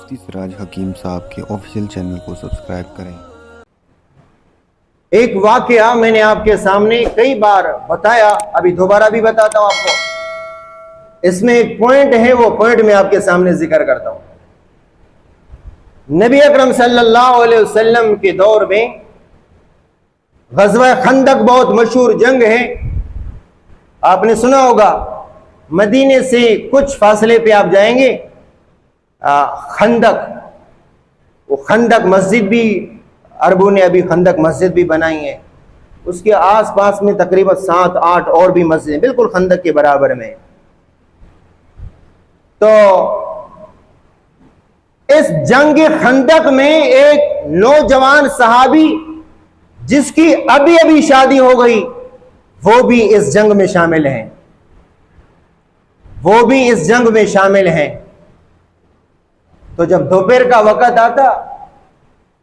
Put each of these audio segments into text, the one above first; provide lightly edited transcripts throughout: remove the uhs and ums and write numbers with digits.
مفتی سراج حکیم صاحب کے آفیشیل چینل کو سبسکرائب کریں۔ ایک واقعہ میں نے آپ کے سامنے کئی بار بتایا، ابھی دوبارہ بھی بتاتا ہوں آپ کو۔ اس میں ایک پوائنٹ ہے، وہ پوائنٹ میں آپ کے سامنے ذکر کرتا ہوں۔ نبی اکرم صلی اللہ علیہ وسلم کے دور میں غزوہ خندق بہت مشہور جنگ ہے، آپ نے سنا ہوگا۔ مدینے سے کچھ فاصلے پہ آپ جائیں گے، خندق، وہ خندق مسجد بھی عربوں نے ابھی خندق مسجد بھی بنائی ہے، اس کے آس پاس میں تقریباً 7-8 اور بھی مسجدیں بالکل خندق کے برابر میں۔ تو اس جنگ خندق میں ایک نوجوان صحابی جس کی ابھی ابھی شادی ہو گئی، وہ بھی اس جنگ میں شامل ہیں، وہ بھی اس جنگ میں شامل ہیں۔ تو جب دوپہر کا وقت آتا،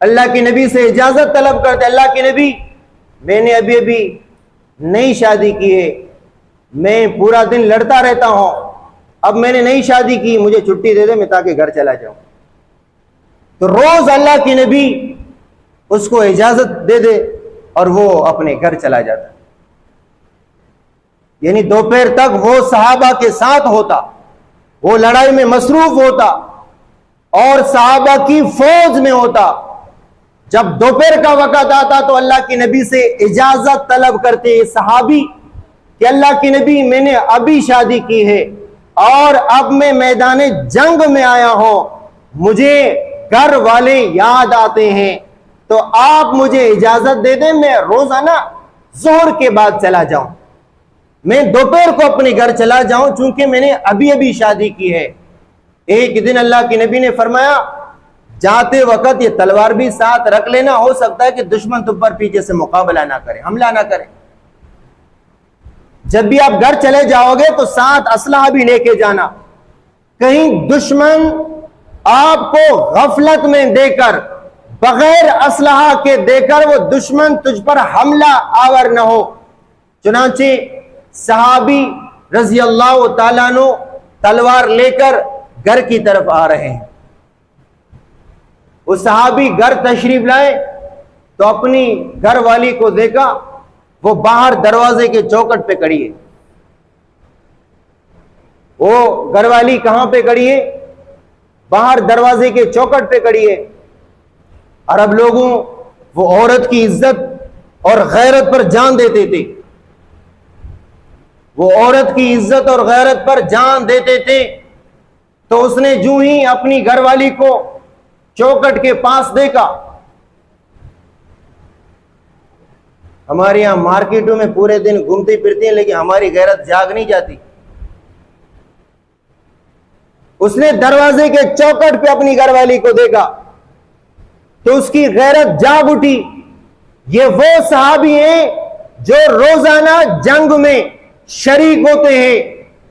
اللہ کے نبی سے اجازت طلب کرتے، اللہ کے نبی میں نے ابھی ابھی نئی شادی کی ہے، میں پورا دن لڑتا رہتا ہوں، اب میں نے نئی شادی کی، مجھے چھٹی دے دے میں تاکہ گھر چلا جاؤں۔ تو روز اللہ کے نبی اس کو اجازت دے دے اور وہ اپنے گھر چلا جاتا، یعنی دوپہر تک وہ صحابہ کے ساتھ ہوتا، وہ لڑائی میں مصروف ہوتا اور صحابہ کی فوج میں ہوتا۔ جب دوپہر کا وقت آتا تو اللہ کے نبی سے اجازت طلب کرتے صحابی کہ اللہ کے نبی میں نے ابھی شادی کی ہے اور اب میں میدان جنگ میں آیا ہوں، مجھے گھر والے یاد آتے ہیں، تو آپ مجھے اجازت دے دیں میں روزانہ ظہر کے بعد چلا جاؤں، میں دوپہر کو اپنے گھر چلا جاؤں چونکہ میں نے ابھی ابھی شادی کی ہے۔ ایک دن اللہ کے نبی نے فرمایا جاتے وقت یہ تلوار بھی ساتھ رکھ لینا، ہو سکتا ہے کہ دشمن تم پر پیچھے سے مقابلہ نہ کرے، حملہ نہ کرے۔ جب بھی آپ گھر چلے جاؤ گے تو ساتھ اسلحہ بھی لے کے جانا، کہیں دشمن آپ کو غفلت میں دے کر، بغیر اسلحہ کے دے کر وہ دشمن تجھ پر حملہ آور نہ ہو۔ چنانچہ صحابی رضی اللہ تعالیٰ عنہ تلوار لے کر گھر کی طرف آ رہے ہیں۔ وہ صحابی گھر تشریف لائے تو اپنی گھر والی کو دیکھا، وہ باہر دروازے کے چوکٹ پہ کھڑی ہے۔ وہ گھر والی کہاں پہ کھڑی ہے؟ باہر دروازے کے چوکٹ پہ کھڑی ہے۔ عرب لوگوں وہ عورت کی عزت اور غیرت پر جان دیتے تھے، وہ عورت کی عزت اور غیرت پر جان دیتے تھے۔ تو اس نے جو ہی اپنی گھر والی کو چوکٹ کے پاس دیکھا، ہمارے یہاں مارکیٹوں میں پورے دن گھومتی پھرتی ہیں لیکن ہماری غیرت جاگ نہیں جاتی۔ اس نے دروازے کے چوکٹ پہ اپنی گھر والی کو دیکھا تو اس کی غیرت جاگ اٹھی۔ یہ وہ صحابی ہیں جو روزانہ جنگ میں شریک ہوتے ہیں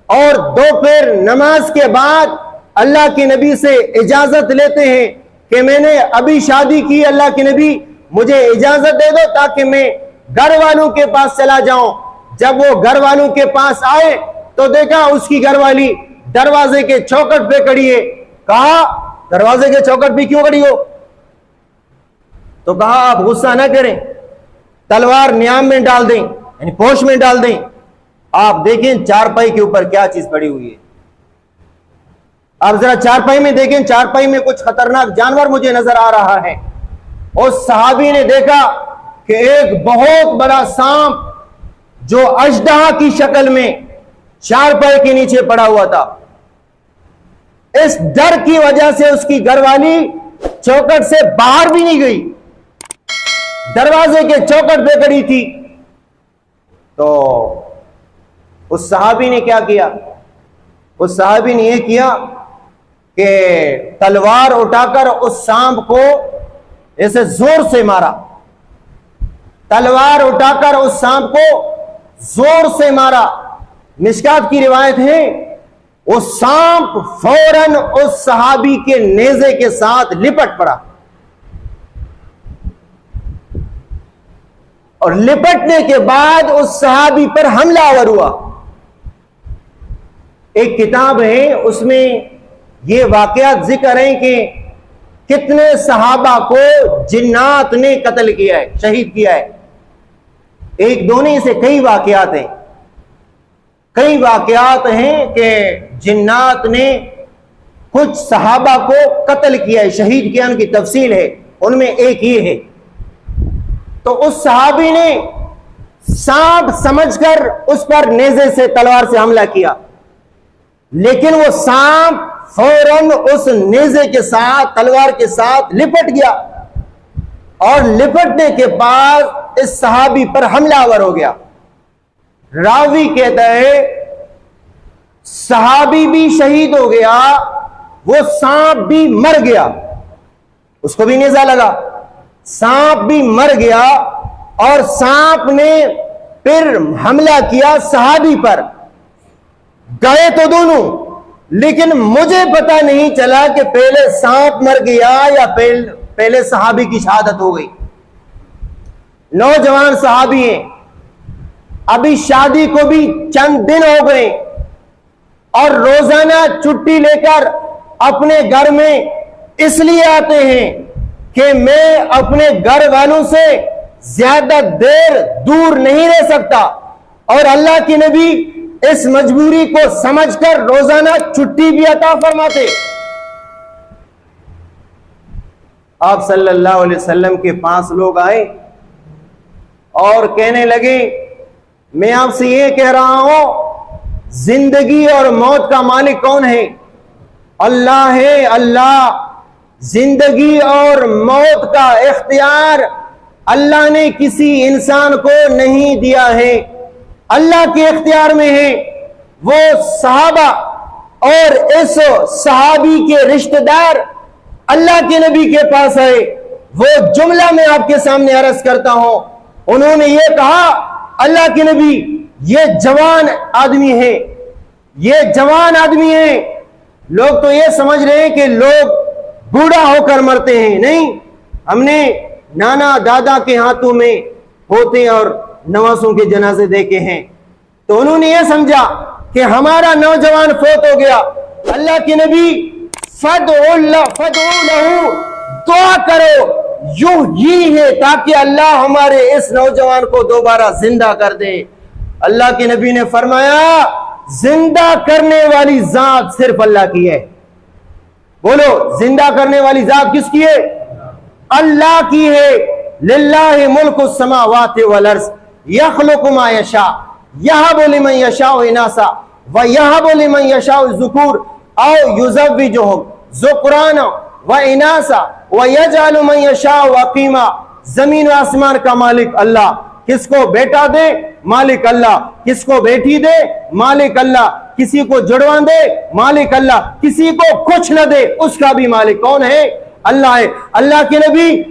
اور دوپہر نماز کے بعد اللہ کے نبی سے اجازت لیتے ہیں کہ میں نے ابھی شادی کی، اللہ کے نبی مجھے اجازت دے دو تاکہ میں گھر والوں کے پاس چلا جاؤں۔ جب وہ گھر والوں کے پاس آئے تو دیکھا اس کی گھر والی دروازے کے چوکٹ پہ کھڑی ہے۔ کہا دروازے کے چوکٹ پہ کیوں کھڑی ہو؟ تو کہا آپ غصہ نہ کریں، تلوار نیام میں ڈال دیں، یعنی پوش میں ڈال دیں۔ آپ دیکھیں چارپائی کے اوپر کیا چیز پڑی ہوئی ہے، آپ ذرا چارپائی میں دیکھیں، چارپائی میں کچھ خطرناک جانور مجھے نظر آ رہا ہے۔ اس صحابی نے دیکھا کہ ایک بہت بڑا سانپ جو اژدہا کی شکل میں چارپائی کے نیچے پڑا ہوا تھا۔ اس ڈر کی وجہ سے اس کی گھر والی چوکٹ سے باہر بھی نہیں گئی، دروازے کے چوکٹ پہ کھڑی تھی۔ تو اس صحابی نے کیا کیا؟ اس صحابی نے یہ کیا کہ تلوار اٹھا کر اس سانپ کو ایسے زور سے مارا، تلوار اٹھا کر اس سانپ کو زور سے مارا۔ مشکات کی روایت ہے وہ سانپ فوراً اس صحابی کے نیزے کے ساتھ لپٹ پڑا اور لپٹنے کے بعد اس صحابی پر حملہ آور ہوا۔ ایک کتاب ہے اس میں یہ واقعات ذکر ہیں کہ کتنے صحابہ کو جنات نے قتل کیا ہے، شہید کیا ہے. ایک دو نہیں، سے کئی واقعات ہیں. کئی واقعات ہیں کہ جنات نے کچھ صحابہ کو قتل کیا ہے، شہید کیا. ان کی تفصیل ہے، ان میں ایک یہ ہے. تو اس صحابی نے سانپ سمجھ کر اس پر نیزے سے، تلوار سے حملہ کیا، لیکن وہ سانپ فوراً اس نیزے کے ساتھ، تلوار کے ساتھ لپٹ گیا، اور لپٹنے کے بعد اس صحابی پر حملہ آور ہو گیا. راوی کہتا ہے صحابی بھی شہید ہو گیا، وہ سانپ بھی مر گیا، اس کو بھی نیزہ لگا، سانپ بھی مر گیا، اور سانپ نے پھر حملہ کیا صحابی پر. گئے تو دونوں، لیکن مجھے پتا نہیں چلا کہ پہلے سانپ مر گیا یا پہلے صحابی کی شہادت ہو گئی. نوجوان صحابی ہیں، ابھی شادی کو بھی چند دن ہو گئے، اور روزانہ چھٹی لے کر اپنے گھر میں اس لیے آتے ہیں کہ میں اپنے گھر والوں سے زیادہ دیر دور نہیں رہ سکتا، اور اللہ کے نبی اس مجبوری کو سمجھ کر روزانہ چھٹی بھی عطا فرماتے. آپ صلی اللہ علیہ وسلم کے پاس لوگ آئے اور کہنے لگے میں آپ سے یہ کہہ رہا ہوں زندگی اور موت کا مالک کون ہے؟ اللہ ہے. اللہ زندگی اور موت کا اختیار اللہ نے کسی انسان کو نہیں دیا ہے، اللہ کے اختیار میں ہے. وہ صحابہ اور اس صحابی کے رشتہ دار اللہ کے نبی کے پاس آئے. وہ جملہ میں آپ کے سامنے عرض کرتا ہوں. انہوں نے یہ کہا اللہ کے نبی یہ جوان آدمی ہے، یہ جوان آدمی ہے. لوگ تو یہ سمجھ رہے ہیں کہ لوگ بوڑھا ہو کر مرتے ہیں. نہیں، ہم نے نانا دادا کے ہاتھوں میں ہوتے اور نواسوں کے جنازے دیکھے ہیں. تو انہوں نے یہ سمجھا کہ ہمارا نوجوان فوت ہو گیا. اللہ کے نبی فدعو لہو، دعا کرو، یوں ہی ہے تاکہ اللہ ہمارے اس نوجوان کو دوبارہ زندہ کر دے. اللہ کے نبی نے فرمایا زندہ کرنے والی ذات صرف اللہ کی ہے. بولو، زندہ کرنے والی ذات کس کی ہے؟ اللہ کی ہے. للہ ملک السماوات والارض یخلق ما یشاء یہب لمن یشاء اناسا ویہب لمن یشاء الذکور او یزوجہم ذکرانا واناسا ویجعل من یشاء عقیما. زمین و آسمان کا مالک اللہ، کس کو بیٹا دے مالک اللہ، کس کو بیٹی دے مالک اللہ، کسی کو جڑوان دے مالک اللہ، کسی کو کچھ نہ دے اس کا بھی مالک کون ہے؟ اللہ ہے. اللہ کے نبی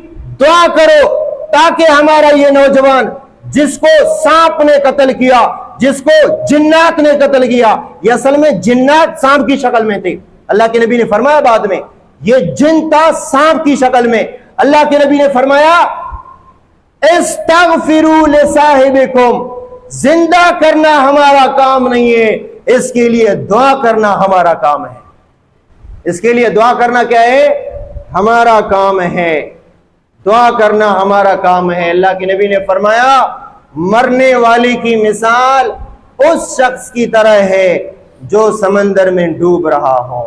دعا کرو تاکہ ہمارا یہ نوجوان جس کو سانپ نے قتل کیا، جس کو جنات نے قتل کیا، یہ اصل میں جنات سانپ کی شکل میں تھے. اللہ کے نبی نے فرمایا بعد میں یہ جن تھا سانپ کی شکل میں. اللہ کے نبی نے فرمایا استغفروا لصاحبکم، زندہ کرنا ہمارا کام نہیں ہے، اس کے لیے دعا کرنا ہمارا کام ہے. اس کے لیے دعا کرنا کیا ہے؟ ہمارا کام ہے. دعا کرنا ہمارا کام ہے. اللہ کے نبی نے فرمایا مرنے والی کی مثال اس شخص کی طرح ہے جو سمندر میں ڈوب رہا ہو،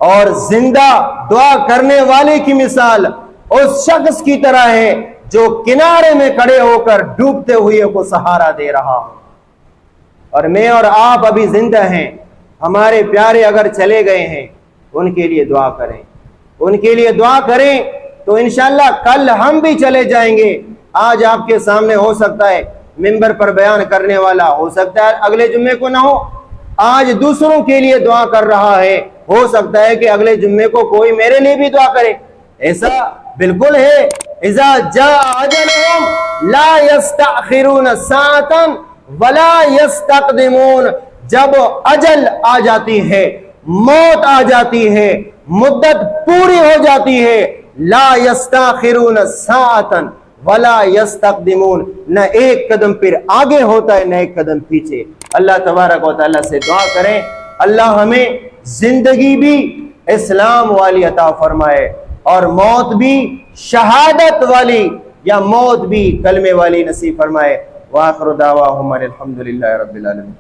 اور زندہ دعا کرنے والے کی مثال اس شخص کی طرح ہے جو کنارے میں کھڑے ہو کر ڈوبتے ہوئے کو سہارا دے رہا ہو. اور میں اور آپ ابھی زندہ ہیں، ہمارے پیارے اگر چلے گئے ہیں ان کے لیے دعا کریں، ان کے لیے دعا کریں تو انشاءاللہ کل ہم بھی چلے جائیں گے. آج آپ کے سامنے ہو سکتا ہے ممبر پر بیان کرنے والا، ہو سکتا ہے اگلے جمعے کو نہ ہو. آج دوسروں کے لیے دعا کر رہا ہے، ہو سکتا ہے کہ اگلے جمعے کو کوئی میرے لیے بھی دعا کرے. ایسا بالکل ہے. اذا جاء اجلهم لا يستأخرون ساعة ولا يستقدمون. جب اجل آ جاتی ہے، موت آ جاتی ہے، مدت پوری ہو جاتی ہے، لا يستأخرون ساعة ولا يستقدمون، نہ ایک قدم پھر آگے ہوتا ہے نہ ایک قدم پیچھے. اللہ تبارک و تعالیٰ سے دعا کریں اللہ ہمیں زندگی بھی اسلام والی عطا فرمائے، اور موت بھی شہادت والی یا موت بھی کلمے والی نصیب فرمائے. وآخر دعواہم الحمدللہ رب العالمین.